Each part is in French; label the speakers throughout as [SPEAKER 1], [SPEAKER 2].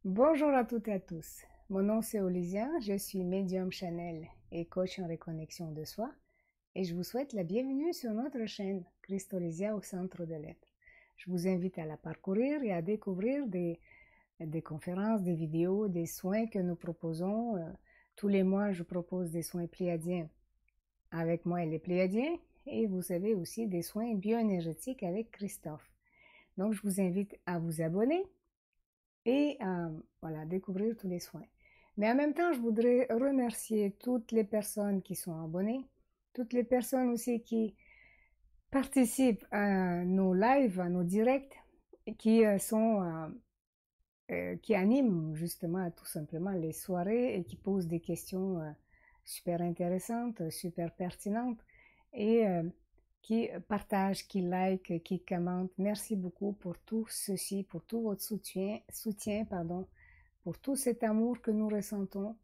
[SPEAKER 1] Bonjour à toutes et à tous. Mon nom c'est Olivia, je suis médium Chanel et coach en reconnexion de soi et je vous souhaite la bienvenue sur notre chaîne Christolisia au centre de l'être. Je vous invite à la parcourir et à découvrir des conférences, des vidéos, des soins que nous proposons. Tous les mois, je propose des soins pléiadiens avec moi et les pléiadiens et vous avez aussi des soins bioénergétiques avec Christophe. Donc, je vous invite à vous abonner et voilà, découvrir tous les soins. Mais en même temps, je voudrais remercier toutes les personnes qui sont abonnées, toutes les personnes aussi qui participent à nos lives, à nos directs, qui qui animent justement tout simplement les soirées et qui posent des questions super intéressantes, super pertinentes et qui partagent, qui like, qui commentent. Merci beaucoup pour tout ceci, pour tout votre soutien, pardon, pour tout cet amour que nous ressentons.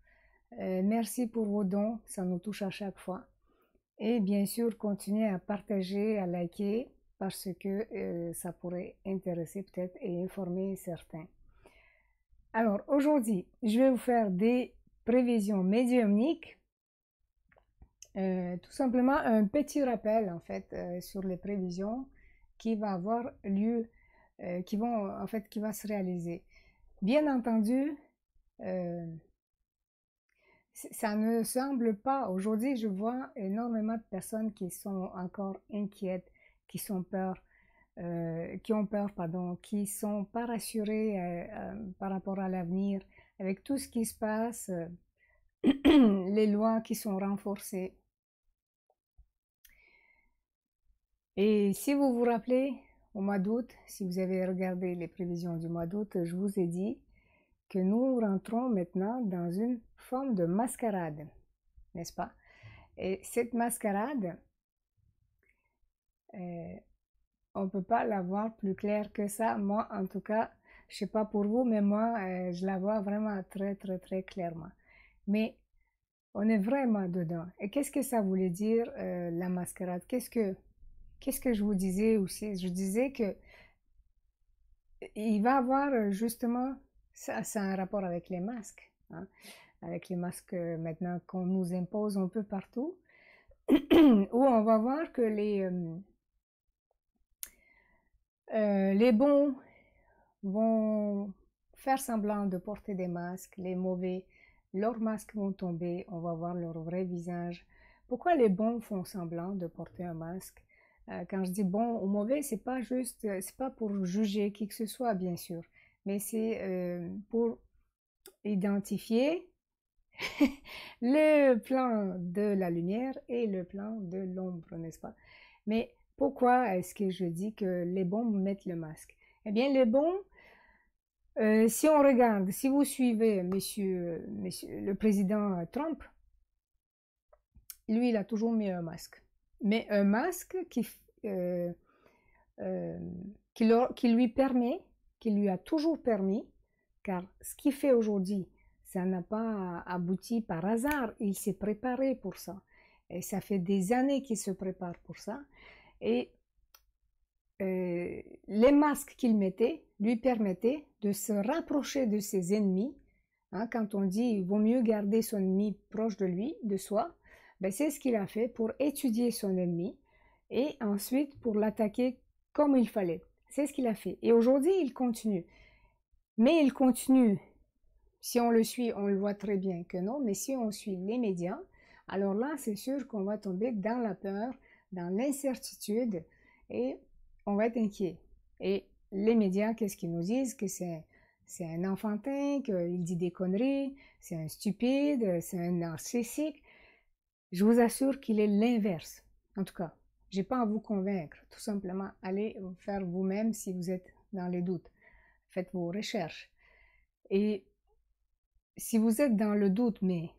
[SPEAKER 1] Merci pour vos dons, ça nous touche à chaque fois. Et bien sûr, continuez à partager, à liker, parce que ça pourrait intéresser peut-être et informer certains. Alors, aujourd'hui, je vais vous faire des prévisions médiumniques. Tout simplement un petit rappel, en fait, sur les prévisions qui va avoir lieu, qui va se réaliser. Bien entendu, ça ne semble pas, aujourd'hui, je vois énormément de personnes qui sont encore inquiètes, qui ont peur, pardon, qui sont pas rassurées par rapport à l'avenir, avec tout ce qui se passe, les lois qui sont renforcées. Et si vous vous rappelez, au mois d'août, si vous avez regardé les prévisions du mois d'août, je vous ai dit que nous rentrons maintenant dans une forme de mascarade, n'est-ce pas? Et cette mascarade, on ne peut pas la voir plus claire que ça. Moi, en tout cas, je ne sais pas pour vous, mais moi, je la vois vraiment très, très, très clairement. Mais on est vraiment dedans. Et qu'est-ce que ça voulait dire, la mascarade? Qu'est-ce que je vous disais aussi? Je disais que il va avoir justement, ça a un rapport avec les masques, hein, avec les masques maintenant qu'on nous impose un peu partout, où on va voir que les bons vont faire semblant de porter des masques, les mauvais, leurs masques vont tomber, on va voir leur vrai visage. Pourquoi les bons font semblant de porter un masque? Quand je dis bon ou mauvais, c'est pas juste, c'est pas pour juger qui que ce soit, bien sûr, mais c'est pour identifier le plan de la lumière et le plan de l'ombre, n'est-ce pas? Mais pourquoi est-ce que je dis que les bons mettent le masque? Eh bien, les bons, si on regarde, si vous suivez monsieur le président Trump, lui, il a toujours mis un masque. Mais un masque euh, qui lui permet, qui lui a toujours permis, car ce qu'il fait aujourd'hui, ça n'a pas abouti par hasard, il s'est préparé pour ça. Et ça fait des années qu'il se prépare pour ça. Et les masques qu'il mettait lui permettaient de se rapprocher de ses ennemis. Hein, quand on dit il vaut mieux garder son ennemi proche de lui, de soi, ben c'est ce qu'il a fait pour étudier son ennemi et ensuite pour l'attaquer comme il fallait. C'est ce qu'il a fait. Et aujourd'hui, il continue. Mais il continue. Si on le suit, on le voit très bien que non, mais si on suit les médias, alors là, c'est sûr qu'on va tomber dans la peur, dans l'incertitude et on va être inquiet. Et les médias, qu'est-ce qu'ils nous disent? Que c'est un enfantin, qu'il dit des conneries, c'est un stupide, c'est un narcissique. Je vous assure qu'il est l'inverse. En tout cas, j'ai pas à vous convaincre. Tout simplement, allez faire vous-même si vous êtes dans les doutes. Faites vos recherches. Et si vous êtes dans le doute, mais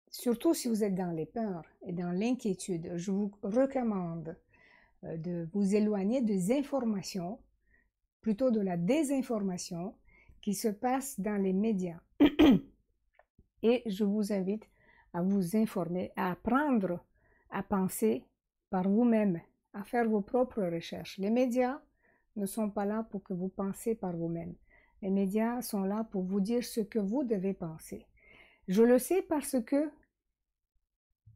[SPEAKER 1] surtout si vous êtes dans les peurs et dans l'inquiétude, je vous recommande de vous éloigner des informations, plutôt de la désinformation qui se passe dans les médias. Et je vous invite à vous informer, à apprendre à penser par vous-même, à faire vos propres recherches. Les médias ne sont pas là pour que vous pensiez par vous-même. Les médias sont là pour vous dire ce que vous devez penser. Je le sais parce que,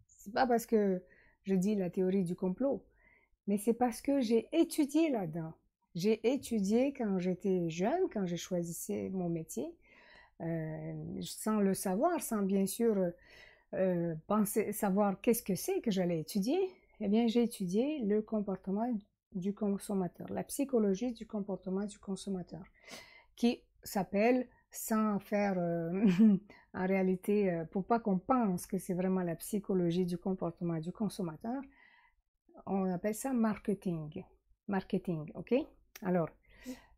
[SPEAKER 1] c'est pas parce que je dis la théorie du complot, mais c'est parce que j'ai étudié là-dedans. J'ai étudié quand j'étais jeune, quand j'ai choisi mon métier, sans le savoir, sans bien sûr penser, savoir qu'est-ce que c'est que j'allais étudier. Eh bien, j'ai étudié le comportement du consommateur, la psychologie du comportement du consommateur, qui s'appelle, sans faire en réalité, pour pas qu'on pense que c'est vraiment la psychologie du comportement du consommateur, on appelle ça marketing. Marketing, ok? Alors,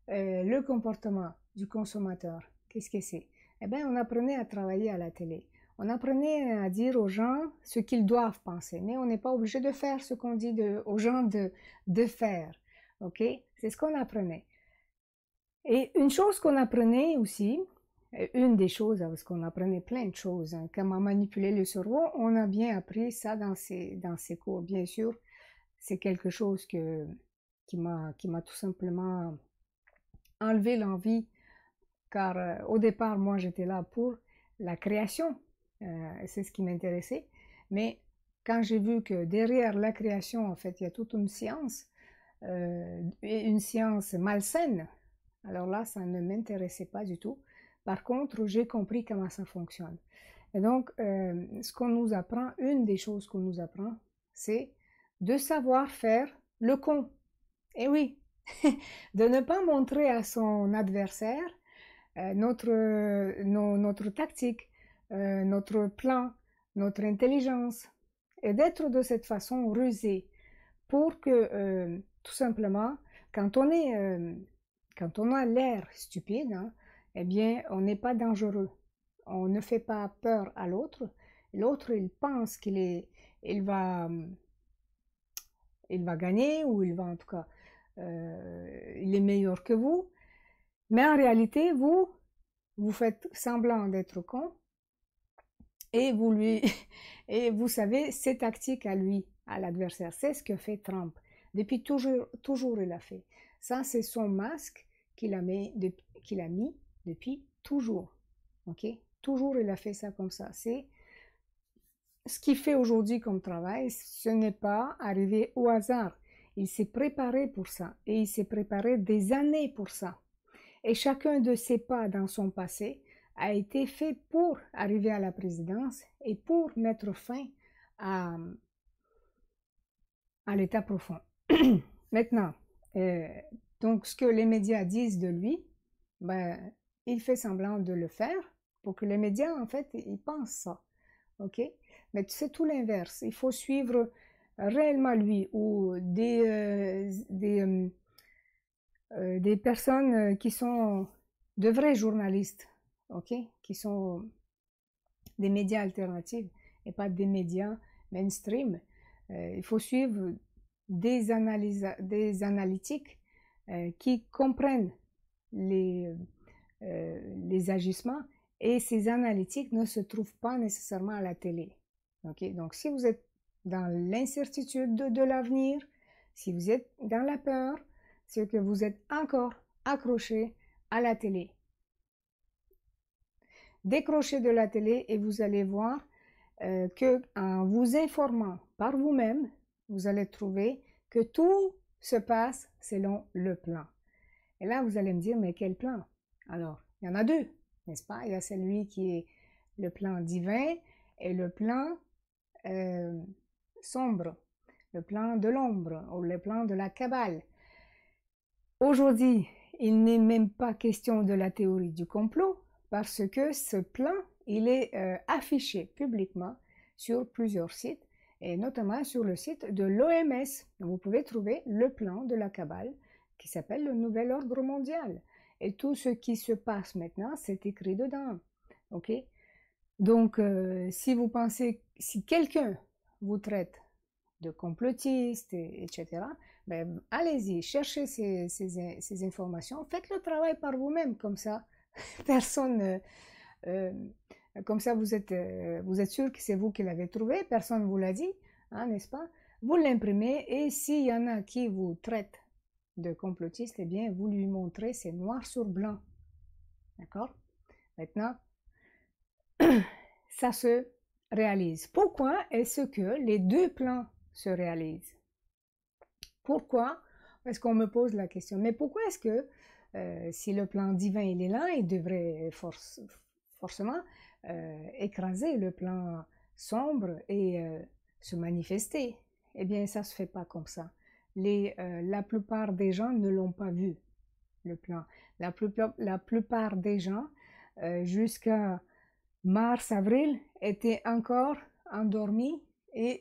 [SPEAKER 1] le comportement du consommateur, qu'est-ce que c'est? Eh bien, on apprenait à travailler à la télé. On apprenait à dire aux gens ce qu'ils doivent penser, mais on n'est pas obligé de faire ce qu'on dit aux gens de faire, ok? C'est ce qu'on apprenait. Et une chose qu'on apprenait aussi, une des choses, parce qu'on apprenait plein de choses, hein, comment manipuler le cerveau, on a bien appris ça dans ces cours. Bien sûr, c'est quelque chose qui m'a tout simplement enlevé l'envie, car au départ, moi, j'étais là pour la création, c'est ce qui m'intéressait, mais quand j'ai vu que derrière la création, en fait, il y a toute une science, et une science malsaine, alors là, ça ne m'intéressait pas du tout. Par contre, j'ai compris comment ça fonctionne. Et donc, ce qu'on nous apprend, une des choses qu'on nous apprend, c'est de savoir faire le con. Et oui, de ne pas montrer à son adversaire notre tactique, notre plan, notre intelligence, et d'être de cette façon rusé pour que, tout simplement, quand quand on a l'air stupide, hein, eh bien, on n'est pas dangereux. On ne fait pas peur à l'autre. L'autre, il pense il va, il va gagner, ou il va en tout cas, il est meilleur que vous. Mais en réalité, vous faites semblant d'être con, et et vous savez ses tactiques à lui, à l'adversaire. C'est ce que fait Trump. Depuis toujours il a fait. Ça, c'est son masque qu'il a mis depuis toujours. Ok? Toujours il a fait ça comme ça. C'est ce qu'il fait aujourd'hui comme travail, ce n'est pas arrivé au hasard. Il s'est préparé pour ça, et il s'est préparé des années pour ça. Et chacun de ses pas dans son passé a été fait pour arriver à la présidence et pour mettre fin à, à l'état profond. Maintenant, donc ce que les médias disent de lui, ben, il fait semblant de le faire pour que les médias, en fait, ils pensent ça. OK? Mais c'est tout l'inverse. Il faut suivre réellement lui, ou des personnes qui sont de vrais journalistes, OK? Qui sont des médias alternatifs et pas des médias mainstream. Il faut suivre des analytiques qui comprennent les agissements, et ces analytiques ne se trouvent pas nécessairement à la télé. Okay? Donc, si vous êtes dans l'incertitude de l'avenir, si vous êtes dans la peur, c'est que vous êtes encore accroché à la télé. Décrochez de la télé et vous allez voir que en vous informant par vous-même, vous allez trouver que tout se passe selon le plan. Et là, vous allez me dire, mais quel plan? Alors, il y en a deux, n'est-ce pas? Il y a celui qui est le plan divin et le plan sombre, le plan de l'ombre, ou le plan de la Kabbale. Aujourd'hui, il n'est même pas question de la théorie du complot, parce que ce plan, il est affiché publiquement sur plusieurs sites, et notamment sur le site de l'OMS. Vous pouvez trouver le plan de la Kabbale qui s'appelle le Nouvel Ordre Mondial. Et tout ce qui se passe maintenant, c'est écrit dedans. OK? Donc, si vous pensez, si quelqu'un vous traite de complotiste, etc., ben, allez-y, cherchez ces informations, faites le travail par vous-même, comme ça, personne, comme ça vous êtes sûr que c'est vous qui l'avez trouvé, personne ne vous l'a dit, hein, n'est-ce pas? Vous l'imprimez, et s'il y en a qui vous traitent de complotiste, eh bien, vous lui montrez, c'est noir sur blanc. D'accord? Maintenant, ça se réalise. Pourquoi est-ce que les deux plans se réalisent? Pourquoi? Parce qu'on me pose la question, mais pourquoi est-ce que si le plan divin il est là, il devrait forcément écraser le plan sombre et se manifester? Eh bien, ça se fait pas comme ça. La plupart des gens ne l'ont pas vu, le plan. La plupart des gens, jusqu'à mars, avril, étaient encore endormis et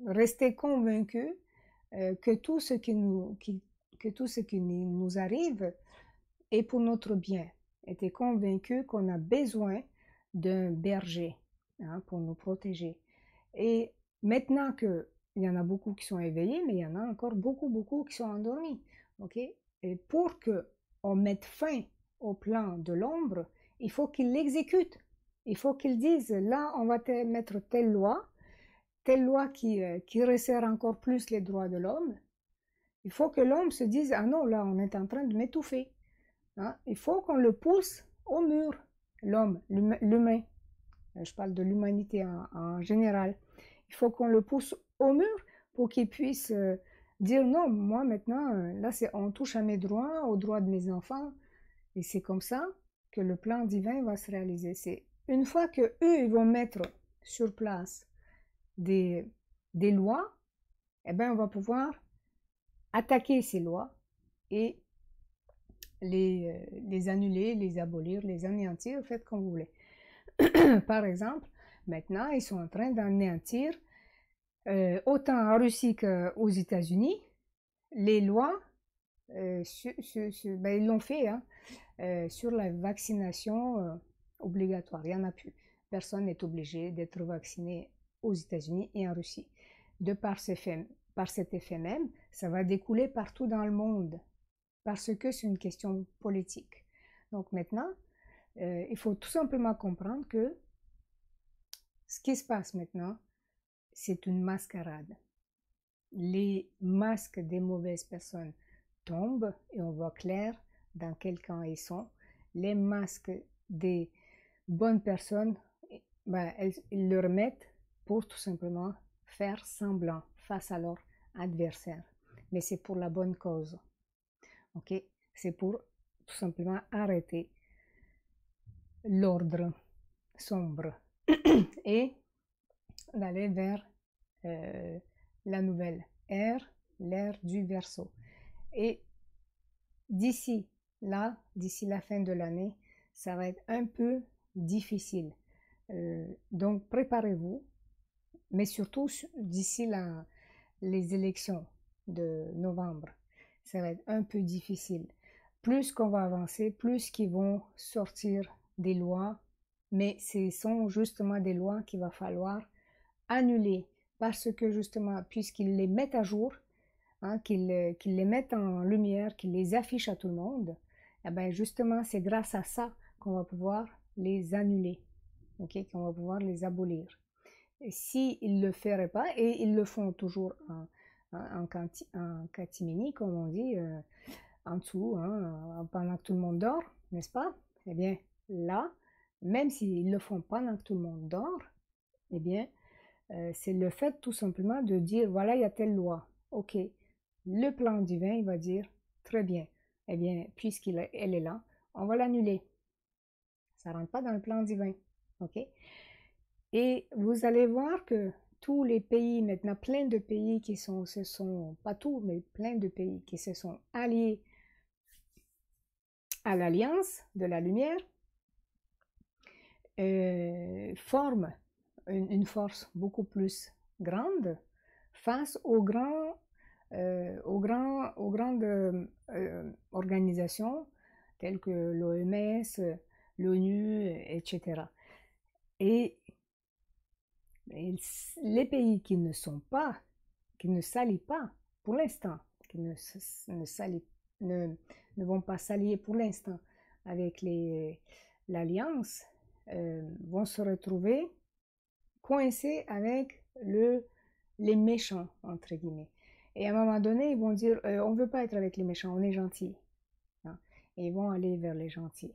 [SPEAKER 1] restaient convaincus que tout ce que tout ce qui nous arrive est pour notre bien. Étaient convaincus qu'on a besoin d'un berger, hein, pour nous protéger. Et maintenant que il y en a beaucoup qui sont éveillés, mais il y en a encore beaucoup qui sont endormis. Ok? Et pour que on mette fin au plan de l'ombre, il faut qu'il l'exécute. Il faut qu'il dise, là, on va mettre telle loi qui resserre encore plus les droits de l'homme. Il faut que l'homme se dise, ah non, là, on est en train de m'étouffer. Hein? Il faut qu'on le pousse au mur, l'homme, l'humain. Je parle de l'humanité en général. Il faut qu'on le pousse au mur pour qu'il puisse dire non, moi maintenant, là, on touche à mes droits, aux droits de mes enfants. Et c'est comme ça que le plan divin va se réaliser. C'est une fois que eux, ils vont mettre sur place des lois, eh bien, on va pouvoir attaquer ces lois et les annuler, les abolir, les anéantir, faites comme vous voulez. Par exemple, maintenant, ils sont en train d'anéantir, autant en Russie qu'aux États-Unis, les lois, ben, ils l'ont fait, hein, sur la vaccination obligatoire. Il n'y en a plus. Personne n'est obligé d'être vacciné aux États-Unis et en Russie. De par cet effet même, ça va découler partout dans le monde parce que c'est une question politique. Donc maintenant, il faut tout simplement comprendre que ce qui se passe maintenant, c'est une mascarade. Les masques des mauvaises personnes tombent et on voit clair dans quel camp ils sont. Les masques des bonnes personnes, ben, ils le remettent pour tout simplement faire semblant face à leur adversaire. Mais c'est pour la bonne cause. Ok? C'est pour tout simplement arrêter l'ordre sombre et d'aller vers la nouvelle ère, l'ère du Verseau. Et d'ici là, d'ici la fin de l'année, ça va être un peu difficile. Donc préparez-vous, mais surtout d'ici les élections de novembre, ça va être un peu difficile. Plus qu'on va avancer, plus qu'ils vont sortir des lois, mais ce sont justement des lois qu'il va falloir annuler parce que justement, puisqu'ils les mettent à jour, hein, qu'ils les mettent en lumière, qu'ils les affichent à tout le monde, eh bien justement, c'est grâce à ça qu'on va pouvoir les annuler, okay, qu'on va pouvoir les abolir. S'ils ne le feraient pas, et ils le font toujours en catimini, comme on dit, en dessous, hein, pendant que tout le monde dort, n'est-ce pas? Eh bien, là, même s'ils le font pendant que tout le monde dort, eh bien, c'est le fait tout simplement de dire, voilà, il y a telle loi. OK, le plan divin, il va dire, très bien, eh bien, puisqu'elle est là, on va l'annuler. Ça ne rentre pas dans le plan divin. OK? Et vous allez voir que tous les pays, maintenant plein de pays qui pas tous, mais plein de pays qui se sont alliés à l'Alliance de la Lumière, forment une force beaucoup plus grande face aux grandes organisations telles que l'OMS, l'ONU, etc. Et les pays qui ne s'allient pas pour l'instant, qui ne vont pas s'allier pour l'instant avec l'Alliance, vont se retrouver coincés avec les méchants, entre guillemets. Et à un moment donné, ils vont dire, on ne veut pas être avec les méchants, on est gentils. Hein? Et ils vont aller vers les gentils.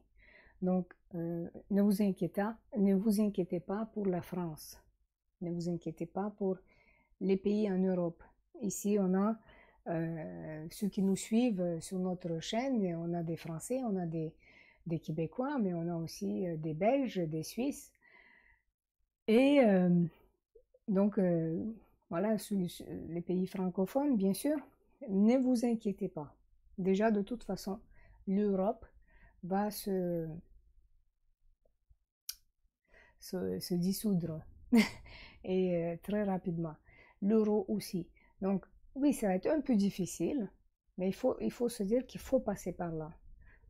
[SPEAKER 1] Donc, ne vous inquiétez pas pour la France. Ne vous inquiétez pas pour les pays en Europe. Ici, on a ceux qui nous suivent sur notre chaîne, et on a des Français, on a des Québécois, mais on a aussi des Belges, des Suisses. Et donc, voilà, les pays francophones, bien sûr, ne vous inquiétez pas. Déjà, de toute façon, l'Europe va se dissoudre et très rapidement. L'euro aussi. Donc, oui, ça va être un peu difficile, mais il faut se dire qu'il faut passer par là.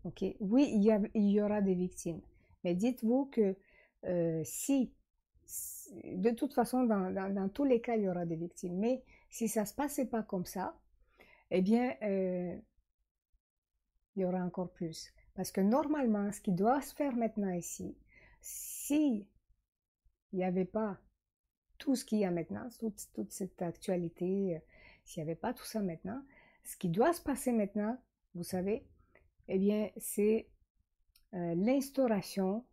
[SPEAKER 1] Ok? Oui, il y aura des victimes, mais dites-vous que si, de toute façon, dans tous les cas, il y aura des victimes, mais si ça ne se passait pas comme ça, eh bien, il y aura encore plus. Parce que normalement, ce qui doit se faire maintenant ici, si il n'y avait pas tout ce qu'il y a maintenant, toute cette actualité, s'il n'y avait pas tout ça maintenant, ce qui doit se passer maintenant, vous savez, eh bien, c'est l'instauration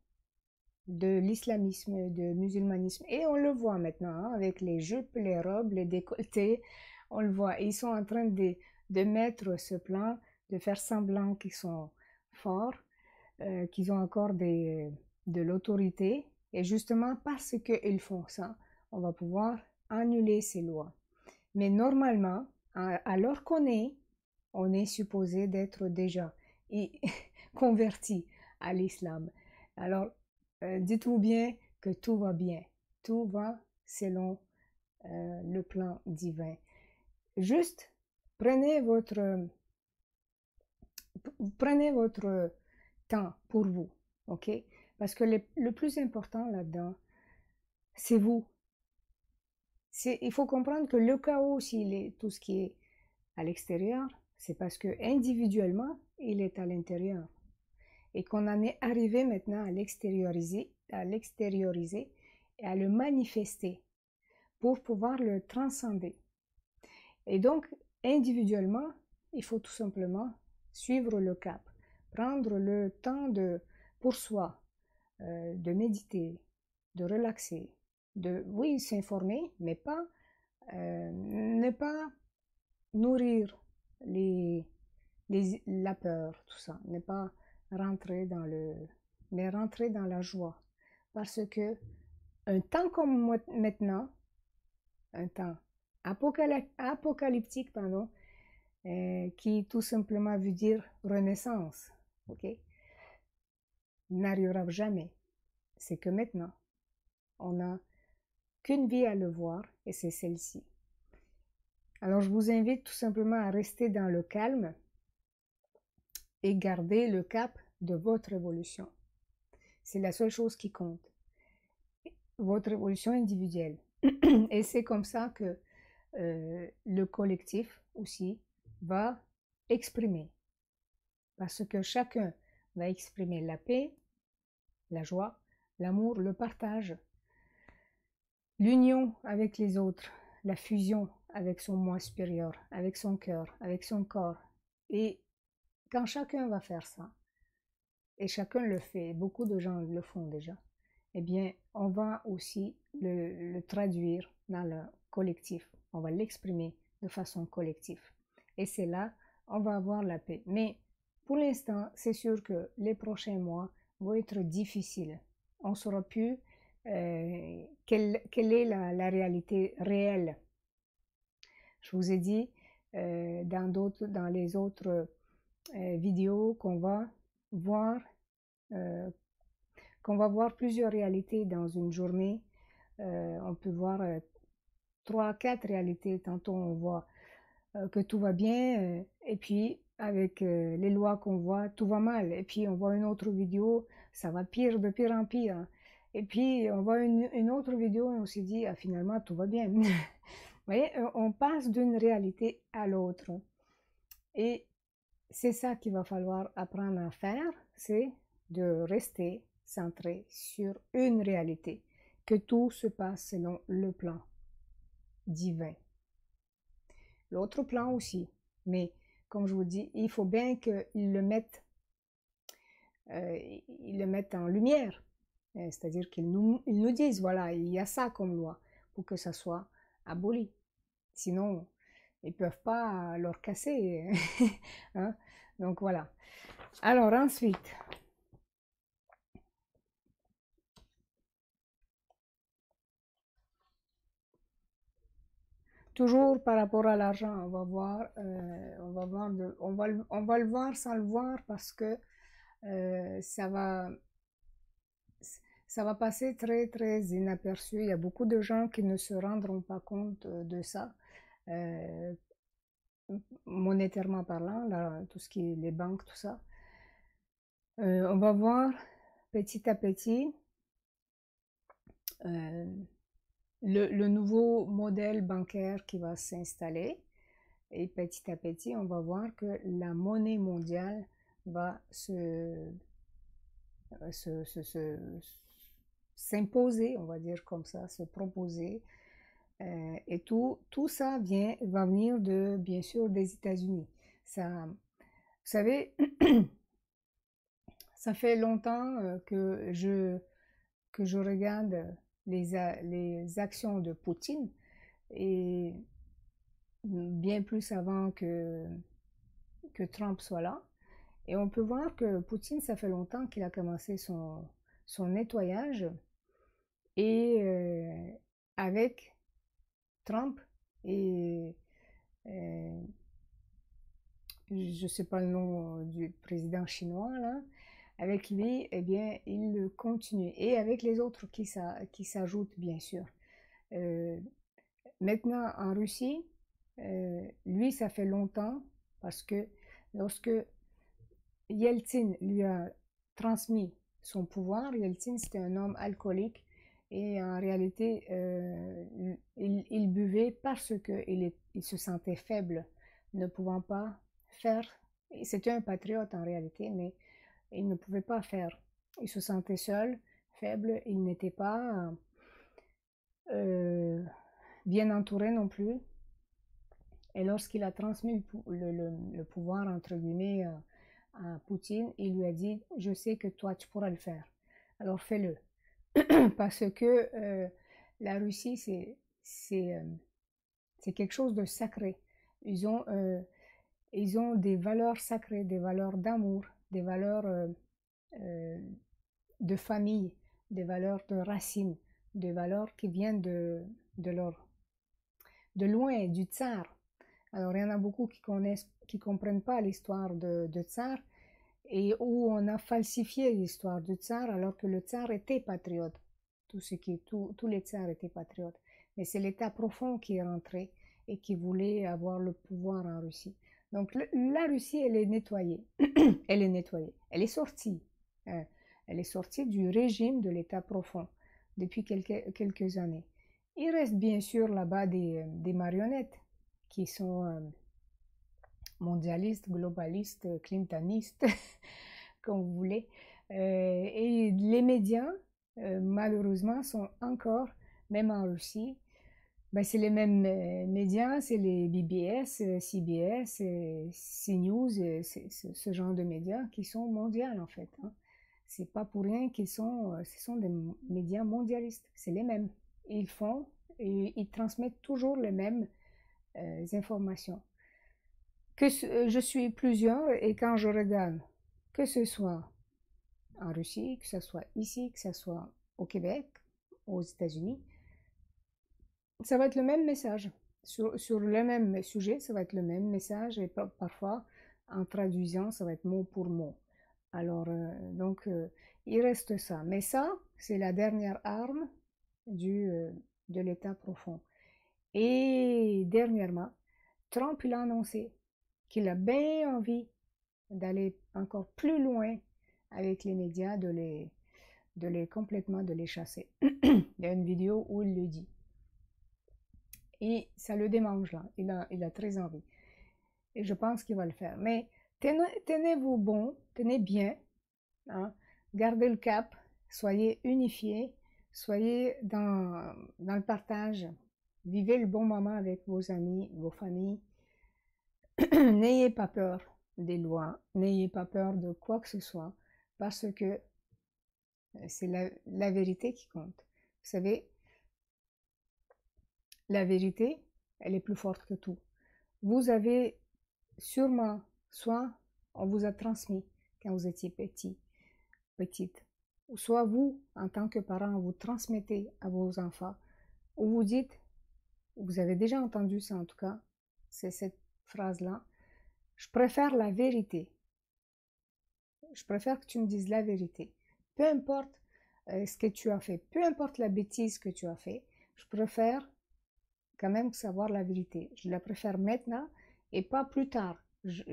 [SPEAKER 1] de l'islamisme, du musulmanisme. Et on le voit maintenant, hein, avec les jupes, les robes, les décolletés, on le voit. Ils sont en train de mettre ce plan, de faire semblant qu'ils sont forts, qu'ils ont encore de l'autorité. Et justement, parce qu'ils font ça, on va pouvoir annuler ces lois. Mais normalement, alors on est supposé d'être déjà converti à l'islam. Alors, dites-vous bien que tout va bien. Tout va selon le plan divin. Juste, prenez votre temps pour vous, ok? Parce que le plus important là-dedans, c'est vous. Il faut comprendre que le chaos, s'il est tout ce qui est à l'extérieur, c'est parce que individuellement, il est à l'intérieur. Et qu'on en est arrivé maintenant à l'extérioriser et à le manifester pour pouvoir le transcender. Et donc, individuellement, il faut tout simplement suivre le cap, prendre le temps pour soi, de méditer, de relaxer, oui, s'informer, mais pas ne pas nourrir la peur, tout ça, ne pas mais rentrer dans la joie. Parce que un temps comme maintenant, un temps apocalyptique, pardon, qui tout simplement veut dire renaissance, ok, n'arrivera jamais. C'est que maintenant, on n'a qu'une vie à le voir et c'est celle-ci. Alors je vous invite tout simplement à rester dans le calme et garder le cap de votre évolution. C'est la seule chose qui compte. Votre évolution individuelle. Et c'est comme ça que le collectif aussi va exprimer. Parce que chacun va exprimer la paix, la joie, l'amour, le partage, l'union avec les autres, la fusion avec son moi supérieur, avec son cœur, avec son corps. Et quand chacun va faire ça, et chacun le fait, beaucoup de gens le font déjà, eh bien, on va aussi le traduire dans le collectif. On va l'exprimer de façon collective. Et c'est là, on va avoir la paix. Mais pour l'instant, c'est sûr que les prochains mois vont être difficiles. On ne saura plus quelle est la réalité réelle. Je vous ai dit dans les autres vidéos qu'on va voir plusieurs réalités dans une journée. On peut voir 3, 4 réalités. Tantôt, on voit que tout va bien, et puis avec les lois qu'on voit, tout va mal. Et puis, on voit une autre vidéo, ça va de pire en pire. Et puis, on voit une autre vidéo et on se dit, ah, finalement, tout va bien. Vous voyez, on passe d'une réalité à l'autre. Et c'est ça qu'il va falloir apprendre à faire, c'est de rester centré sur une réalité, que tout se passe selon le plan divin. L'autre plan aussi, mais comme je vous dis, il faut bien qu'ils le mettent ils le mettent en lumière. C'est-à-dire ils nous disent, voilà, il y a ça comme loi pour que ça soit aboli. Sinon, ils ne peuvent pas leur casser. Hein? Donc voilà. Alors ensuite, toujours par rapport à l'argent, on va voir, on va le voir sans le voir parce que euh, ça va, ça va passer très très inaperçu. Il y a beaucoup de gens qui ne se rendront pas compte de ça, euh, monétairement parlant, là, tout ce qui est les banques, tout ça. On va voir petit à petit euh, le nouveau modèle bancaire qui va s'installer. Et petit à petit, on va voir que la monnaie mondiale va s'imposer, on va dire comme ça, se proposer. Et tout ça va venir bien sûr, des États-Unis. Vous savez, ça fait longtemps que je regarde les actions de Poutine et bien plus avant que Trump soit là. Et on peut voir que Poutine, ça fait longtemps qu'il a commencé son nettoyage et avec Trump et je ne sais pas le nom du président chinois là, avec lui, eh bien, il continue. Et avec les autres qui s'ajoutent, bien sûr. Euh, Maintenant, en Russie, lui, ça fait longtemps parce que lorsque Yeltsin lui a transmis son pouvoir, Yeltsin, c'était un homme alcoolique et en réalité, il buvait parce qu'il se sentait faible, ne pouvant pas faire. C'était un patriote en réalité, mais il ne pouvait pas faire. Il se sentait seul, faible, il n'était pas euh, bien entouré non plus. Et lorsqu'il a transmis le pouvoir, entre guillemets, à Poutine, il lui a dit, je sais que toi, tu pourras le faire. Alors fais-le. Parce que la Russie, c'est quelque chose de sacré. Ils ont des valeurs sacrées, des valeurs d'amour, des valeurs euh, de famille, des valeurs de racines, des valeurs qui viennent de de loin, du tsar. Alors, il y en a beaucoup qui comprennent pas l'histoire de tsar et où on a falsifié l'histoire du tsar alors que le tsar était patriote. Tous les tsars étaient patriotes. Mais c'est l'État profond qui est rentré et qui voulait avoir le pouvoir en Russie. Donc la Russie, elle est nettoyée. Elle est nettoyée. Elle est sortie. Hein. Elle est sortie du régime de l'État profond depuis quelques années. Il reste bien sûr là-bas des marionnettes qui sont mondialistes, globalistes, clintonistes, comme vous voulez. Et les médias, malheureusement, sont encore, même en Russie, ben, c'est les mêmes médias, c'est les BBS, CBS, CNews, ce genre de médias qui sont mondiaux en fait. Hein. C'est pas pour rien ce sont des médias mondialistes, c'est les mêmes. Ils font et ils transmettent toujours les mêmes informations. Je suis plusieurs et quand je regarde, que ce soit en Russie, que ce soit ici, que ce soit au Québec, aux États-Unis, ça va être le même message. Sur le même sujet, ça va être le même message et parfois, en traduisant, ça va être mot pour mot. Alors, il reste ça. Mais ça, c'est la dernière arme de l'État profond. Et dernièrement, Trump, il a annoncé qu'il a bien envie d'aller encore plus loin avec les médias, complètement de les chasser. Il y a une vidéo où il le dit. Et ça le démange là, il a très envie. Et je pense qu'il va le faire. Mais tenez-vous bon, tenez bien, hein, gardez le cap, soyez unifiés, soyez dans le partage, vivez le bon moment avec vos amis, vos familles. N'ayez pas peur des lois, n'ayez pas peur de quoi que ce soit. parce que c'est la vérité qui compte. Vous savez, la vérité, elle est plus forte que tout. Vous avez sûrement, soit on vous a transmis quand vous étiez petite, ou soit vous, en tant que parent, vous transmettez à vos enfants, ou vous dites, vous avez déjà entendu ça en tout cas, c'est cette phrase-là, je préfère la vérité. Je préfère que tu me dises la vérité. Peu importe ce que tu as fait, peu importe la bêtise que tu as fait, je préfère quand même savoir la vérité. Je la préfère maintenant et pas plus tard.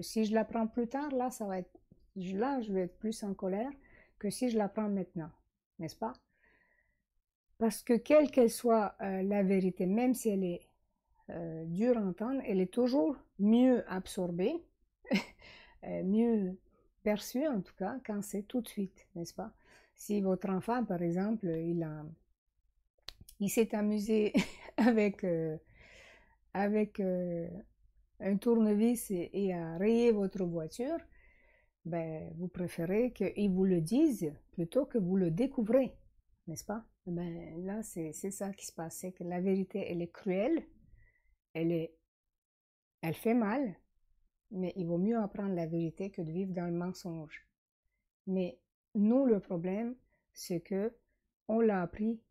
[SPEAKER 1] Si je la prends plus tard, là, je vais être plus en colère que si je la prends maintenant, n'est-ce pas? Parce que quelle qu'elle soit la vérité, même si elle est dure à entendre, elle est toujours mieux absorbée, mieux perçue en tout cas, quand c'est tout de suite, n'est-ce pas? Si votre enfant, par exemple, il s'est amusé avec un tournevis et à rayer votre voiture, ben, vous préférez qu'il vous le dise plutôt que vous le découvrez, n'est-ce pas? Ben, là, c'est ça qui se passe, c'est que la vérité, elle est cruelle, elle fait mal, mais il vaut mieux apprendre la vérité que de vivre dans le mensonge. Mais nous, le problème, c'est que on l'a appris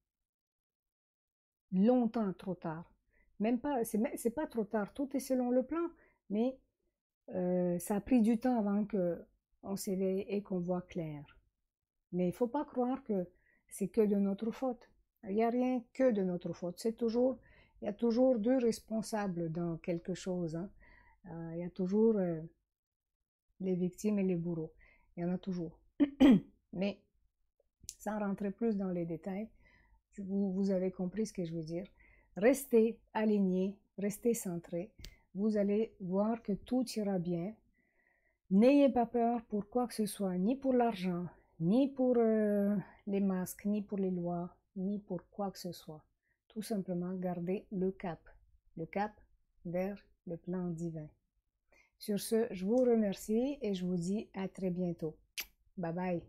[SPEAKER 1] longtemps trop tard. Même pas, c'est pas trop tard, tout est selon le plan, mais ça a pris du temps avant qu'on s'éveille et qu'on voit clair. Mais il ne faut pas croire que c'est que de notre faute. Il n'y a rien que de notre faute. Il y a toujours deux responsables dans quelque chose. Hein. Il y a toujours les victimes et les bourreaux. Il y en a toujours. Mais sans rentrer plus dans les détails, vous avez compris ce que je veux dire. Restez alignés, restez centrés. Vous allez voir que tout ira bien. N'ayez pas peur pour quoi que ce soit, ni pour l'argent, ni pour les masques, ni pour les lois, ni pour quoi que ce soit. Tout simplement, gardez le cap vers le plan divin. Sur ce, je vous remercie et je vous dis à très bientôt. Bye bye.